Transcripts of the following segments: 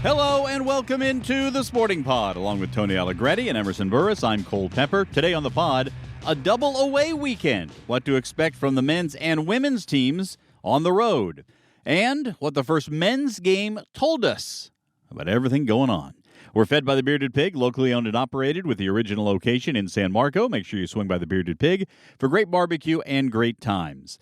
Hello and welcome into the Sporting Pod. Along with Tony Allegretti and Emerson Burris, I'm Cole Pepper. Today on the pod, a double away weekend. What to expect from the men's and women's teams on the road. And what the first men's game told us about everything going on. We're fed by the Bearded Pig, locally owned and operated with the original location in San Marco. Make sure you swing by the Bearded Pig for great barbecue and great times.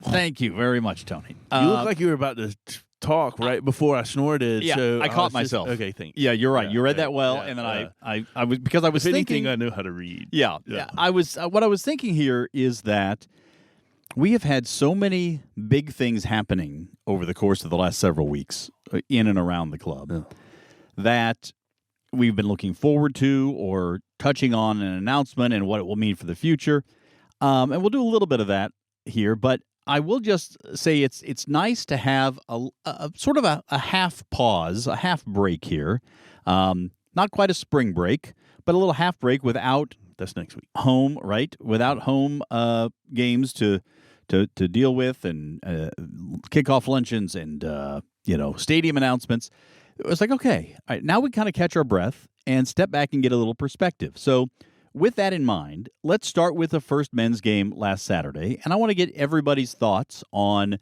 Thank you very much, Tony. You look like you were about to talk right before I snorted. Yeah, so I caught myself. Okay, thanks. Yeah, you're right. You read that well, and then I was because I was if thinking. anything, I know how to read. Yeah. I was. What I was thinking here is that we have had so many big things happening over the course of the last several weeks in and around the club that we've been looking forward to or touching on an announcement and what it will mean for the future. And we'll do a little bit of that here, but I will just say it's nice to have a sort of a half pause, a half break here. Not quite a spring break, but a little half break without That's next week. home, right? Without home games to deal with and kickoff luncheons and stadium announcements. It was like, okay, all right, now we kind of catch our breath and step back and get a little perspective. So with that in mind, let's start with the first men's game last Saturday, and I want to get everybody's thoughts on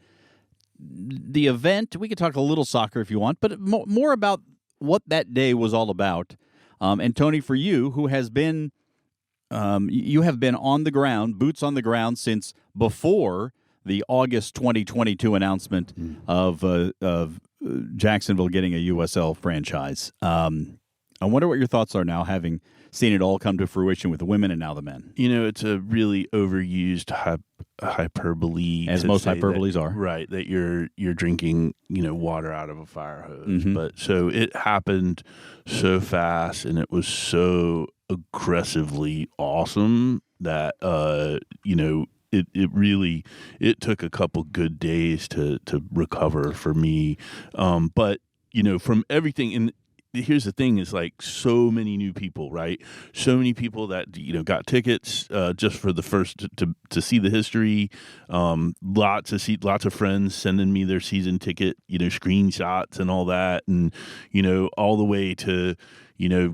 the event. We could talk a little soccer if you want, but more about what that day was all about. And Tony, for you, who has been, you have been on the ground, boots on the ground since before the August 2022 announcement of Jacksonville getting a USL franchise. I wonder what your thoughts are now, having seen it all come to fruition with the women and now the men. You know, it's a really overused hyperbole, as most hyperboles are. Right, that you're drinking water out of a fire hose. Mm-hmm. But so it happened so fast, and it was so aggressively awesome that it took a couple good days to recover for me. But from everything, and here's the thing, is like so many new people, right? So many people that got tickets just for the first to see the history. Lots of friends sending me their season ticket, screenshots and all that, and all the way to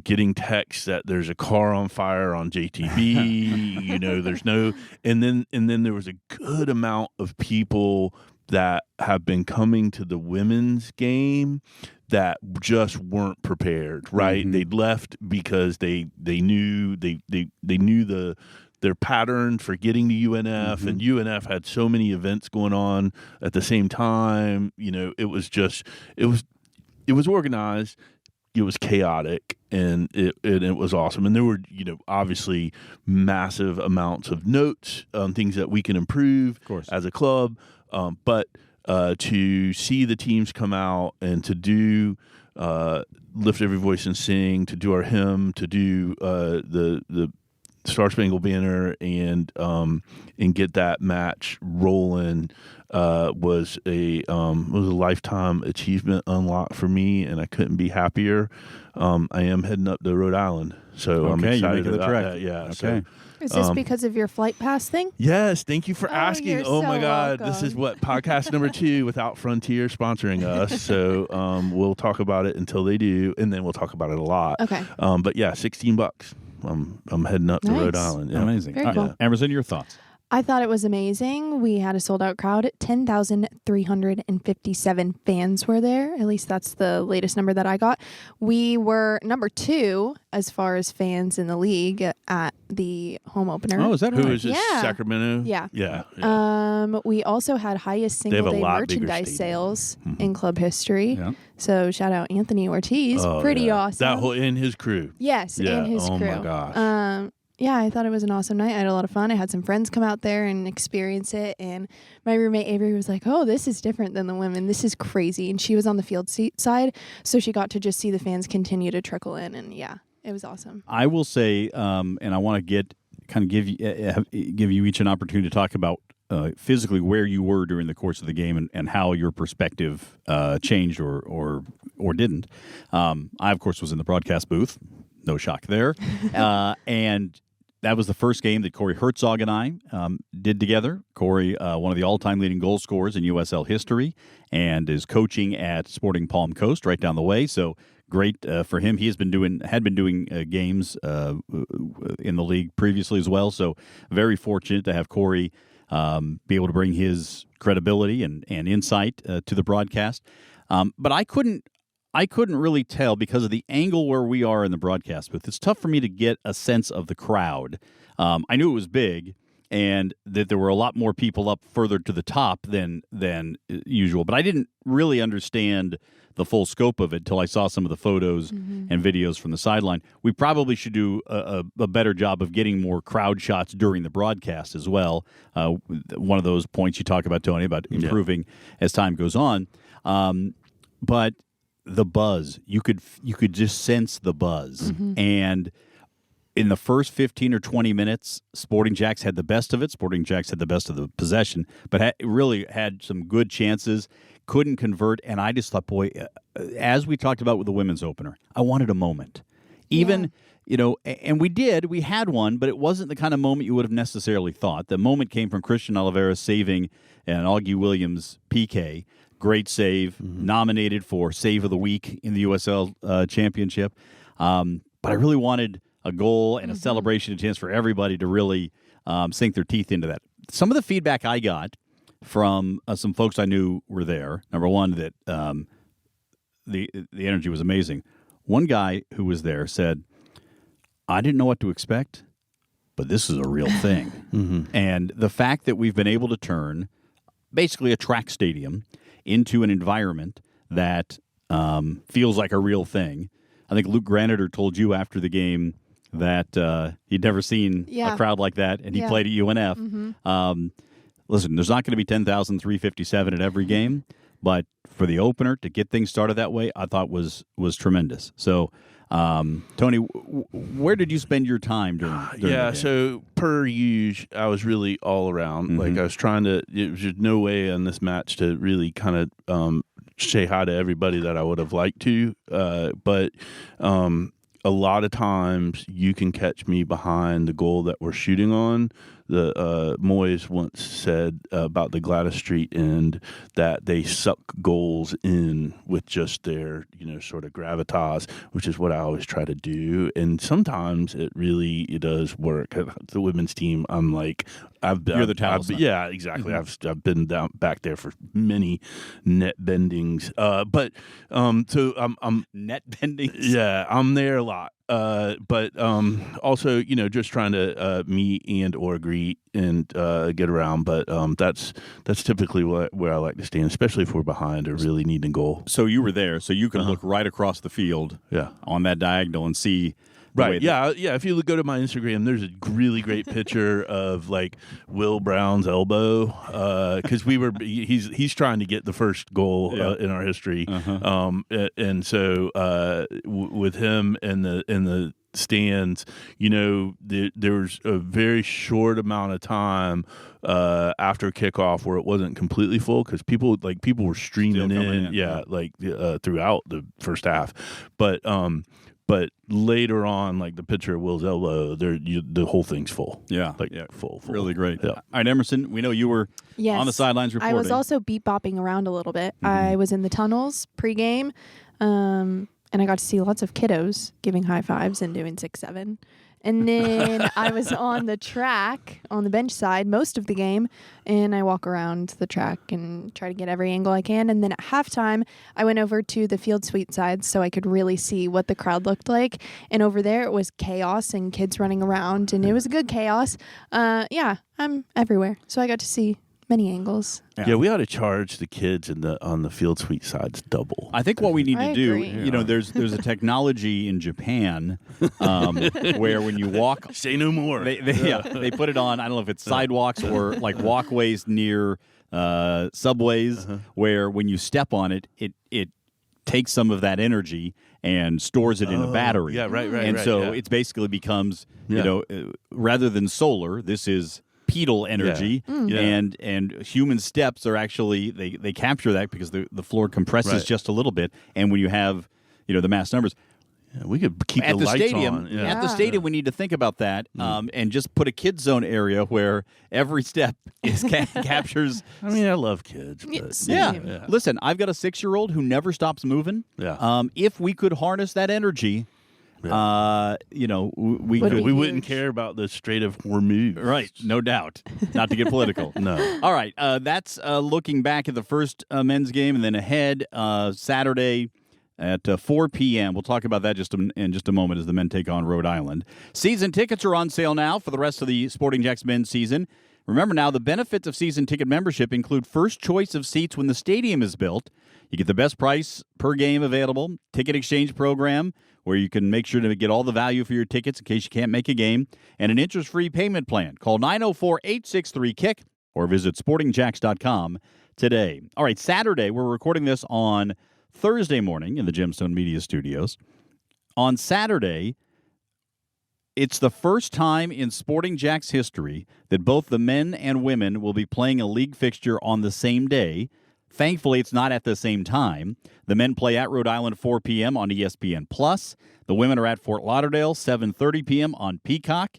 getting texts that there's a car on fire on JTB. There's no, and then there was a good amount of people that have been coming to the women's game that just weren't prepared, right? Mm-hmm. They'd left because they knew their pattern for getting to UNF, mm-hmm. and UNF had so many events going on at the same time. It was organized. It was chaotic, and it was awesome. And there were, obviously massive amounts of notes on things that we can improve as a club. But to see the teams come out and to do Lift Every Voice and Sing, to do our hymn, to do the Star Spangled Banner, and get that match rolling was a lifetime achievement unlock for me, and I couldn't be happier. I am heading up to Rhode Island, so I'm excited about that. Yeah. Okay. So, is this because of your flight pass thing? Yes, thank you for asking. You're my so God, welcome. This is podcast number 2 without Frontier sponsoring us. So we'll talk about it until they do, and then we'll talk about it a lot. Okay. But yeah, $16. I'm heading up to Rhode Island. Yeah. Amazing. Very cool. Emerson, your thoughts? I thought it was amazing. We had a sold-out crowd. 10,357 fans were there. At least that's the latest number that I got. We were number 2 as far as fans in the league at the home opener. Oh, is that Who right? is this? Yeah. Sacramento? Yeah. Yeah. We also had highest They have a single-day lot bigger merchandise stadium. sales in club history. Yeah. So shout out Anthony Ortiz. Oh, Pretty yeah. awesome. That whole and his crew. Yes, Yeah. and his Oh, crew. my gosh. Yeah, I thought it was an awesome night. I had a lot of fun. I had some friends come out there and experience it. And my roommate Avery was like, "Oh, this is different than the women. This is crazy." And she was on the field seat side, so she got to just see the fans continue to trickle in. And yeah, it was awesome. I will say, and I want to give you each an opportunity to talk about physically where you were during the course of the game and how your perspective changed or didn't. I, of course, was in the broadcast booth. No shock there. And that was the first game that Corey Herzog and I did together. Corey, one of the all-time leading goal scorers in USL history, and is coaching at Sporting Palm Coast right down the way. So great for him. He had been doing games in the league previously as well. So very fortunate to have Corey be able to bring his credibility and insight to the broadcast. But I couldn't really tell because of the angle where we are in the broadcast booth. It's tough for me to get a sense of the crowd. I knew it was big and that there were a lot more people up further to the top than usual, but I didn't really understand the full scope of it until I saw some of the photos and videos from the sideline. We probably should do a better job of getting more crowd shots during the broadcast as well. One of those points you talk about, Tony, about improving as time goes on. But the buzz, you could just sense the buzz. And in the first 15 or 20 minutes, Sporting JAX had the best of it. Sporting JAX had the best of the possession, but really had some good chances, couldn't convert. And I just thought, boy, as we talked about with the women's opener, I wanted a moment. Even, and we had one, but it wasn't the kind of moment you would have necessarily thought. The moment came from Christian Oliveira saving an Augie Williams PK. Great save, nominated for Save of the Week in the USL Championship. But I really wanted a goal and a celebration, a chance for everybody to really sink their teeth into that. Some of the feedback I got from some folks I knew were there, number one, that the energy was amazing. One guy who was there said, I didn't know what to expect, but this is a real thing. And the fact that we've been able to turn basically a track stadium into an environment that feels like a real thing. I think Luke Graniter told you after the game that he'd never seen a crowd like that, and he played at UNF. Listen, there's not going to be 10,357 at every game, but for the opener to get things started that way, I thought was tremendous. So, Tony, where did you spend your time during the game? So per usual, I was really all around. Like I was trying to. There was just no way in this match to really kind of say hi to everybody that I would have liked to, but. A lot of times you can catch me behind the goal that we're shooting on. The Moyes once said about the Gladys Street end that they suck goals in with just their, sort of gravitas, which is what I always try to do. And sometimes it does work. The women's team, I'm like, You're the talisman. Yeah, exactly. I've been down back there for many net bendings. So I'm net bendings. Yeah, I'm there a lot. But also, just trying to meet and or greet and get around. But that's typically where I like to stand, especially if we're behind or really needing a goal. So you were there, so you can look right across the field on that diagonal and see. Right. Yeah. If you go to my Instagram, there's a really great picture of like Will Brown's elbow because he's trying to get the first goal in our history, and so with him in the stands, there was a very short amount of time after kickoff where it wasn't completely full because people were streaming in, throughout the first half, But later on, like the picture of Will's elbow, the whole thing's full. Full. Really great. Yeah. All right, Emerson, we know you were on the sidelines reporting. I was also beat bopping around a little bit. I was in the tunnels pregame, and I got to see lots of kiddos giving high fives and doing 6-7. And then I was on the track, on the bench side, most of the game, and I walk around the track and try to get every angle I can. And then at halftime, I went over to the field suite side so I could really see what the crowd looked like. And over there, it was chaos and kids running around, and it was a good chaos. I'm everywhere, so I got to see many angles. Yeah, we ought to charge the kids on the field suite sides double. I think what we need to do, agree. There's a technology in Japan where when you walk, say no more. They put it on. I don't know if it's sidewalks or like walkways near subways, where when you step on it, it takes some of that energy and stores it in a battery. Yeah, right. And so it basically becomes, rather than solar, this is pedal energy, and human steps are actually they capture that because the floor compresses just a little bit, and when you have the mass numbers, Yeah, we could keep at the lights stadium. on. Yeah. At the stadium, we need to think about that, and just put a kids zone area where every step is captures. I mean, I love kids. But, Same. Listen, I've got a 6-year-old who never stops moving. Yeah. If we could harness that energy, we Would could. be we wouldn't huge. care about the Strait of Hormuz. Right, no doubt. Not to get political. No. All right, that's looking back at the first men's game, and then ahead Saturday at 4 p.m. We'll talk about that in just a moment as the men take on Rhode Island. Season tickets are on sale now for the rest of the Sporting JAX men's season. Remember now, the benefits of season ticket membership include first choice of seats when the stadium is built. You get the best price per game available, ticket exchange program, where you can make sure to get all the value for your tickets in case you can't make a game, and an interest-free payment plan. Call 904-863-KICK or visit sportingjax.com today. All right, Saturday, we're recording this on Thursday morning in the Gemstone Media Studios. On Saturday, it's the first time in Sporting JAX history that both the men and women will be playing a league fixture on the same day. Thankfully, it's not at the same time. The men play at Rhode Island 4 p.m. on ESPN+. The women are at Fort Lauderdale 7:30 p.m. on Peacock.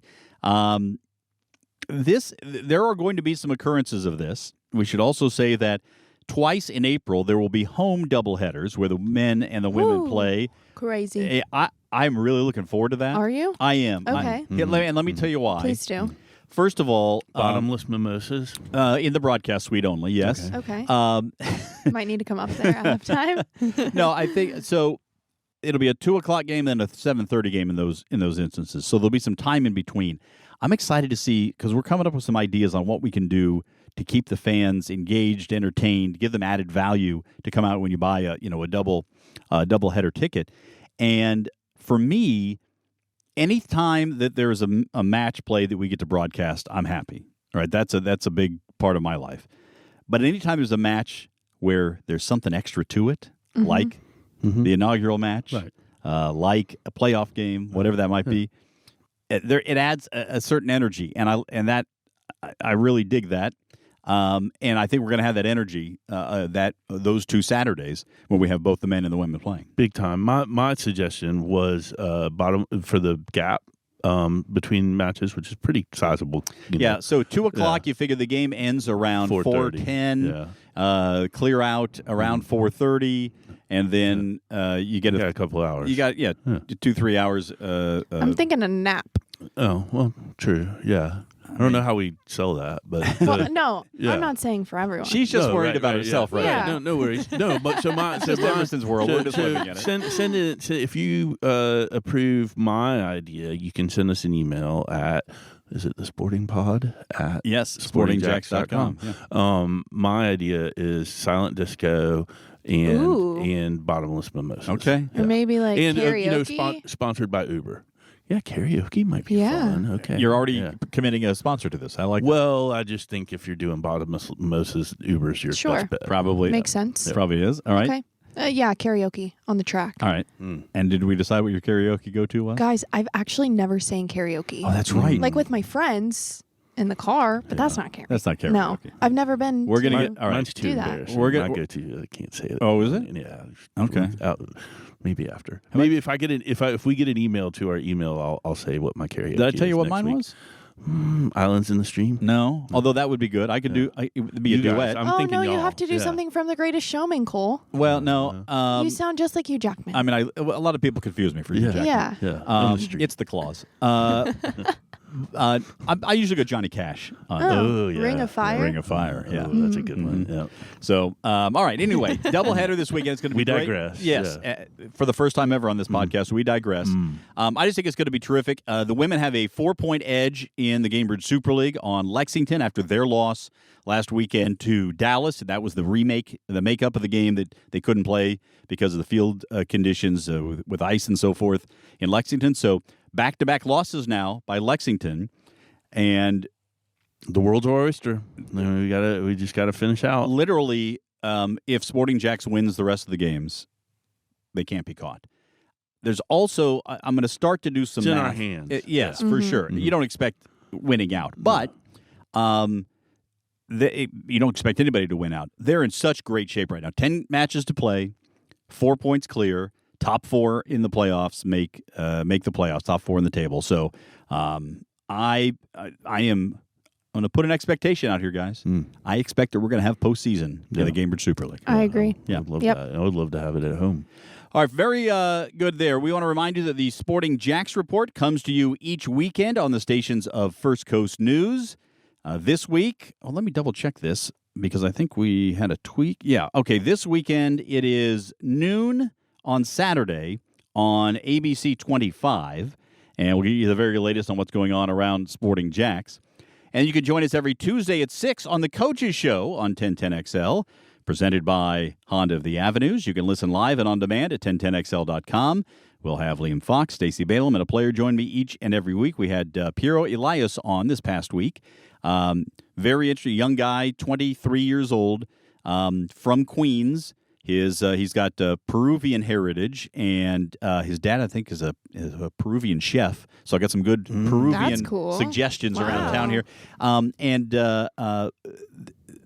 There are going to be some occurrences of this. We should also say that twice in April, there will be home doubleheaders where the men and the women play. Crazy. I'm really looking forward to that. Are you? I am. Okay. Let me tell you why. Please do. First of all, Bottomless mimosas. in the broadcast suite only, yes. Okay. Um, Might need to come up there. I have time. no, I think so. It'll be a 2:00 game, then a 7:30 game in those instances. So there'll be some time in between. I'm excited to see because we're coming up with some ideas on what we can do to keep the fans engaged, entertained, give them added value to come out when you buy a double header ticket. And for me, any time that there is a match play that we get to broadcast, I'm happy. All right, that's a big part of my life. But anytime there's a match where there's something extra to it, like the inaugural match, Right. like a playoff game, whatever that might be, it adds a certain energy, and I really dig that. And I think we're going to have that energy those 2 Saturdays when we have both the men and the women playing. Big time. My suggestion was bottom for the gap between matches, which is pretty sizable. Yeah, so 2:00, you figure the game ends around 4:10. Yeah. Clear out around 4:30, and then you get a couple hours. You got 2-3 hours. I'm thinking a nap. Oh, well, true. Yeah. I don't know how we sell that, but Well, no, yeah. I'm not saying for everyone. She's just No, worried right, about right, herself, yeah. right? Yeah. No worries. No, but so Just Emerson's world. We're just living in it. Send it. If you approve my idea, you can send us an email at. Is it the Sporting Pod at Yes, sportingjax.com. Yeah. My idea is silent disco Ooh. and bottomless mimosas. Okay. Or maybe like And karaoke. sponsored by Uber. Yeah, karaoke might be Yeah. fun. Okay, You're already Yeah. committing a sponsor to this. I like that. Well, I just think if you're doing bottomless mimosas, Uber's your Sure. best bet. Probably. Makes sense. Probably is. All right. Okay. Yeah, karaoke on the track. All right. Mm. And did we decide what your karaoke go-to was? Guys, I've actually never sang karaoke. Oh, that's right. Like with my friends in the car, but that's not karaoke. That's not karaoke. No, I've never been. We're gonna to- get all right. Mine's too Do that. embarrassing. We're gonna- I go to. I can't say it. Oh, is it? Yeah. Okay. Maybe after. Maybe if I get if we get an email to our email, I'll say what my karaoke. Did I tell you is what next mine week. was? Islands in the Stream. No. Although that would be good. I could do. It would be a You guys, duet. I'm Oh thinking no, you y'all. have to do Yeah. something from The Greatest Showman, Cole. Well, no. You sound just like Hugh Jackman. I mean, a lot of people confuse me for Hugh Jackman. yeah. Yeah. in the street. It's the clause. I usually go Johnny Cash. Oh, yeah. Ring of Fire. Ring of Fire. Yeah. Oh, that's a good one. Yeah. So, all right. Anyway, doubleheader this weekend. It's going to be We great. digress. Yes, Yeah. for the first time ever on this podcast, we digress. I just think it's going to be terrific. The women have a 4-point edge in the Gamebridge Super League on Lexington after their loss last weekend to Dallas. That was the makeup of the game that they couldn't play because of the field conditions with ice and so forth in Lexington. So back-to-back losses now by Lexington, and The world's our oyster. We just gotta finish out. literally, if Sporting JAX wins the rest of the games, they can't be caught. There's also I'm going to start to do some It's in math. our hands. Yes, for sure. You don't expect winning out, but you don't expect anybody to win out. They're in such great shape right now. 10 matches to play, 4 points clear, top 4 in the playoffs make the playoffs, top 4 in the table. So I'm going to put an expectation out here, guys. I expect that we're going to have postseason in the Gainbridge Super League. I agree. Yeah, I would love that. I would love to have it at home. All right, very good there. We want to remind you that the Sporting JAX report comes to you each weekend on the stations of First Coast News. This week, let me double-check this because I think we had a tweak. Yeah, okay, this weekend it is noon on Saturday on ABC 25, and we'll give you the very latest on what's going on around Sporting JAX. And you can join us every Tuesday at 6 on the Coaches Show on 1010XL. Presented by Honda of the Avenues. You can listen live and on demand at 1010XL.com. We'll have Liam Fox, Stacey Balaam, and a player join me each and every week. We had Piero Elias on this past week. Very interesting young guy, 23 years old, from Queens. He's got Peruvian heritage, and his dad, I think, is a Peruvian chef. So I got some good Peruvian suggestions around town here.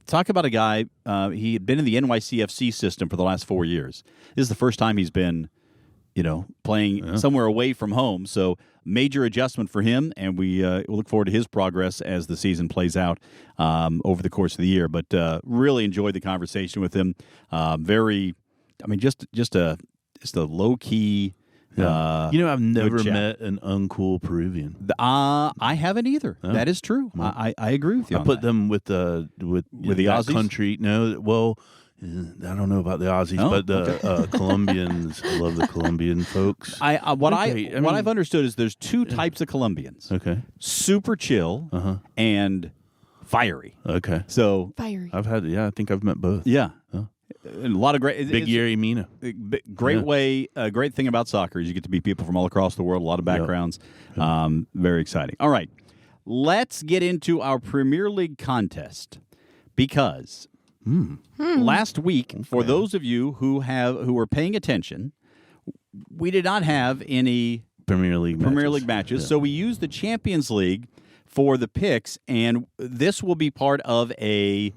Talk about a guy, he had been in the NYCFC system for the last 4 years. This is the first time he's been, playing somewhere away from home. So major adjustment for him, and we look forward to his progress as the season plays out over the course of the year. But really enjoyed the conversation with him. Just a low-key. I've never met an uncool Peruvian. I haven't either. Oh. That is true. I agree with you. I put them with the Aussies? Country. No, well, I don't know about the Aussies, but the Colombians. I love the Colombian folks. What I've understood is there's two types of Colombians. Okay, super chill and fiery. Okay, so fiery. I think I've met both. Yeah. And a lot of great Big Yeri Mina. Great thing about soccer is you get to meet people from all across the world, a lot of backgrounds. Yep. Very exciting. All right, let's get into our Premier League contest because last week, for those of you who were paying attention, we did not have any Premier League matches. So we used the Champions League for the picks, and this will be part of a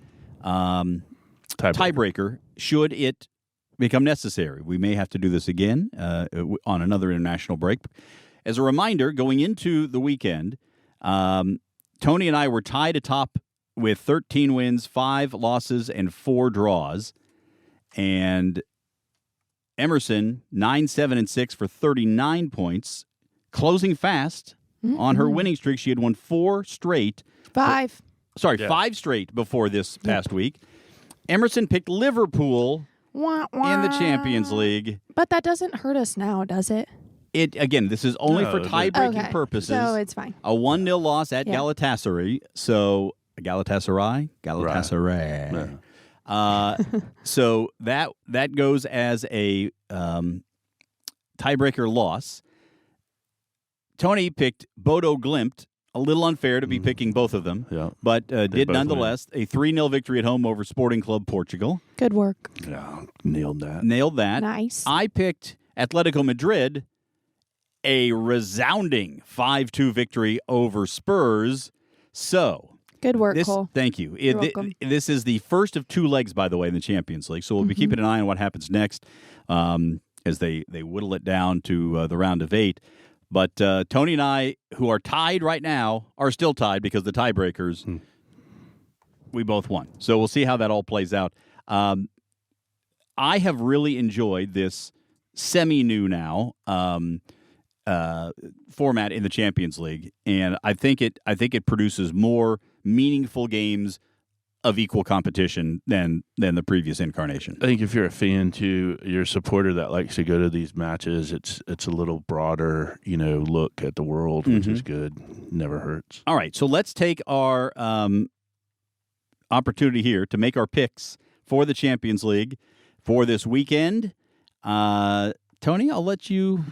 tiebreaker should it become necessary. We may have to do this again on another international break. As a reminder, going into the weekend, Tony and I were tied atop with 13 wins, 5 losses, and 4 draws. And Emerson, 9-7-6 for 39 points, closing fast on her winning streak. She had won 4 straight. 5 straight before this past week. Emerson picked Liverpool in the Champions League. But that doesn't hurt us now, does it? This is only for tie-breaking purposes. So it's fine. A 1-0 loss at Galatasaray. So Galatasaray. Right. So that goes as a tiebreaker loss. Tony picked Bodo Glimt. A little unfair to be picking both of them, but did nonetheless a 3-0 victory at home over Sporting Club Portugal. Good work. Yeah, nailed that. Nice. I picked Atletico Madrid, a resounding 5-2 victory over Spurs. So good work, Cole. Thank you. You're welcome. This is the first of 2 legs, by the way, in the Champions League. So we'll be keeping an eye on what happens next as they whittle it down to the round of 8. But Tony and I, who are tied right now, are still tied because the tiebreakers, we both won. So we'll see how that all plays out. I have really enjoyed this semi-new now format in the Champions League, and I think it produces more meaningful games of equal competition than the previous incarnation. I think if you're a fan too, you're a supporter that likes to go to these matches, it's a little broader, look at the world, which is good. Never hurts. All right, so let's take our opportunity here to make our picks for the Champions League for this weekend. Tony, I'll let you.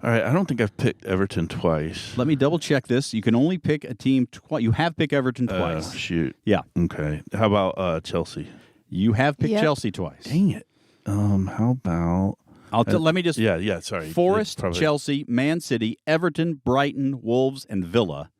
All right, I don't think I've picked Everton twice. Let me double-check this. You can only pick a team twice. You have picked Everton twice. Shoot. Yeah. Okay. How about Chelsea? You have picked Chelsea twice. Dang it. How about... let me just... Yeah, sorry. Forest, Chelsea, Man City, Everton, Brighton, Wolves, and Villa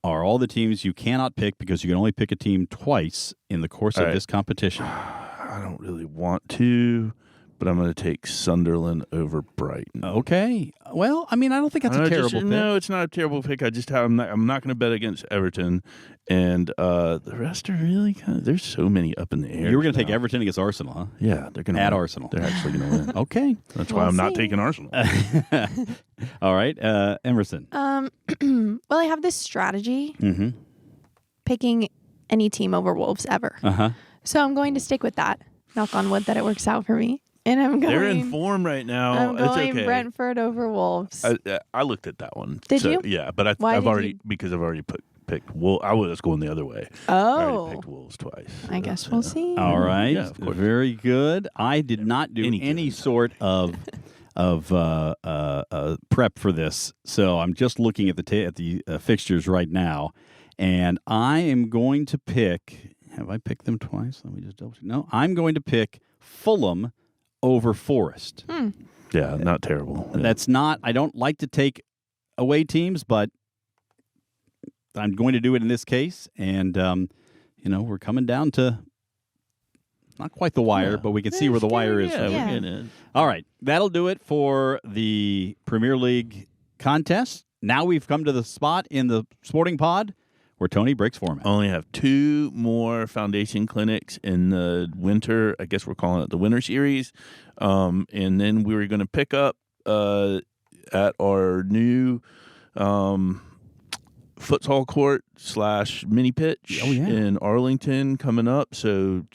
are all the teams you cannot pick because you can only pick a team twice in the course of this competition. I don't really want to, but I'm going to take Sunderland over Brighton. Okay. Well, I mean, I don't think that's a terrible pick. No, it's not a terrible pick. I'm not going to bet against Everton, and the rest are really kind of. There's so many up in the air. You were going to take Everton against Arsenal, huh? Yeah, they're going to at win. Arsenal. They're actually going to win. Okay. That's why I'm not taking Arsenal. All right, Emerson. Well, I have this strategy Mm-hmm. picking any team over Wolves ever. Uh-huh. So I'm going to stick with that. Knock on wood that it works out for me. And I'm going. They're in form right now. I'm going it's okay. Brentford over Wolves. I looked at that one. Did you? Yeah, but I've already because I've already picked Wolves. I was going the other way. I already picked Wolves twice. I guess we'll see. All right. Yeah, of course. Very good. I did not do any sort of prep for this, so I'm just looking at the fixtures right now, and I am going to pick. Have I picked them twice? Let me just double check. No, I'm going to pick Fulham over Forest. Yeah, not terrible. Yeah. That's not. I don't like to take away teams, but I'm going to do it in this case, and we're coming down to. Not quite the wire, but we can see where the wire is. Yeah, we're getting it. All right. That'll do it for the Premier League contest. Now we've come to the spot in the Sporting Pod where Tony breaks format. Only have 2 more foundation clinics in the winter. I guess we're calling it the winter series. And then we were going to pick up at our new futsal court / mini pitch in Arlington coming up. So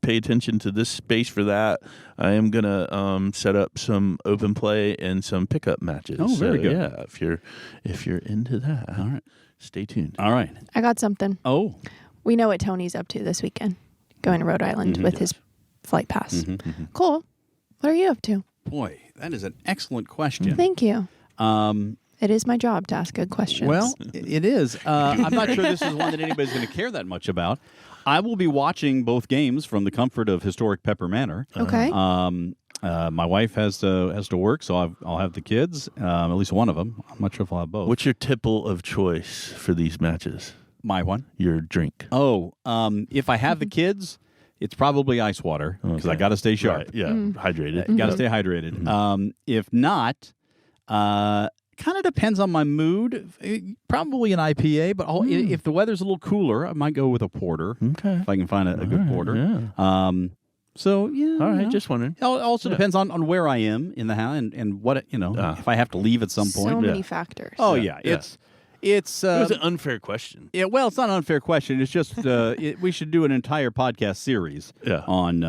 pay attention to this space for that. I am going to set up some open play and some pickup matches. Oh, very good. Yeah, if you're into that. All right. Stay tuned. All right. I got something. Oh. We know what Tony's up to this weekend. Going to Rhode Island with his flight pass. Cool. What are you up to? Boy, that is an excellent question. Thank you. It is my job to ask good questions. Well, it is. I'm not sure this is one that anybody's going to care that much about. I will be watching both games from the comfort of historic Pepper Manor. Okay. My wife has to work, so I'll have the kids, at least one of them. I'm not sure if I'll have both. What's your tipple of choice for these matches? My one? Your drink. Oh, if I have the kids, it's probably ice water because I got to stay sharp. Right. Yeah, hydrated. Got to stay hydrated. If not, kind of depends on my mood. Probably an IPA, but if the weather's a little cooler, I might go with a porter. Okay. If I can find a good porter. Yeah. So, yeah. All right, just wondering. It also depends on where I am in the house and what, if I have to leave at some point. So many factors. Oh, yeah. It's it was an unfair question. Yeah, well, it's not an unfair question. It's just we should do an entire podcast series on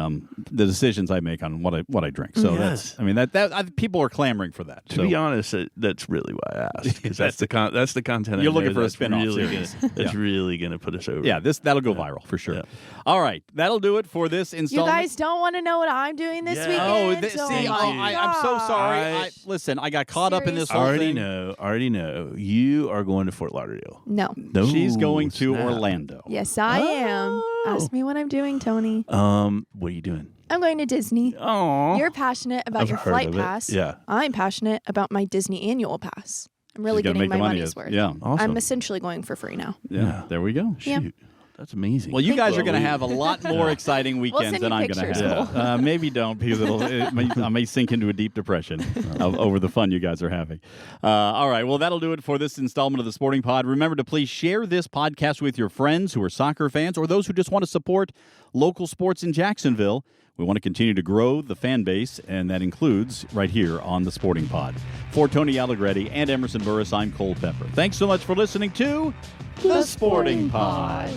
the decisions I make on what I drink. So that people are clamoring for that. To be honest, that's really why I asked, because that's the content. You're looking for a spin-off series. That's really going to put us over. Yeah, that'll go viral for sure. Yeah. All right, that'll do it for this installment. You guys don't want to know what I'm doing this weekend. I'm so sorry. Listen, I got caught up in this whole thing. Already know. You are going to Fort Lauderdale. No. She's going to Orlando. Yes, I am. Ask me what I'm doing, Tony. What are you doing? I'm going to Disney. Oh. You're passionate about your flight pass. Yeah. I'm passionate about my Disney annual pass. I'm really getting my money's worth. Yeah. Awesome. I'm essentially going for free now. Yeah. There we go. Yeah. Shoot. That's amazing. Well, you guys are going to have a lot more exciting weekends than I'm going to have. Maybe don't, because I may sink into a deep depression over the fun you guys are having. All right. Well, that'll do it for this installment of the Sporting Pod. Remember to please share this podcast with your friends who are soccer fans or those who just want to support local sports in Jacksonville. We want to continue to grow the fan base, and that includes right here on the Sporting Pod. For Tony Allegretti and Emerson Burris, I'm Cole Pepper. Thanks so much for listening to the Sporting Pod.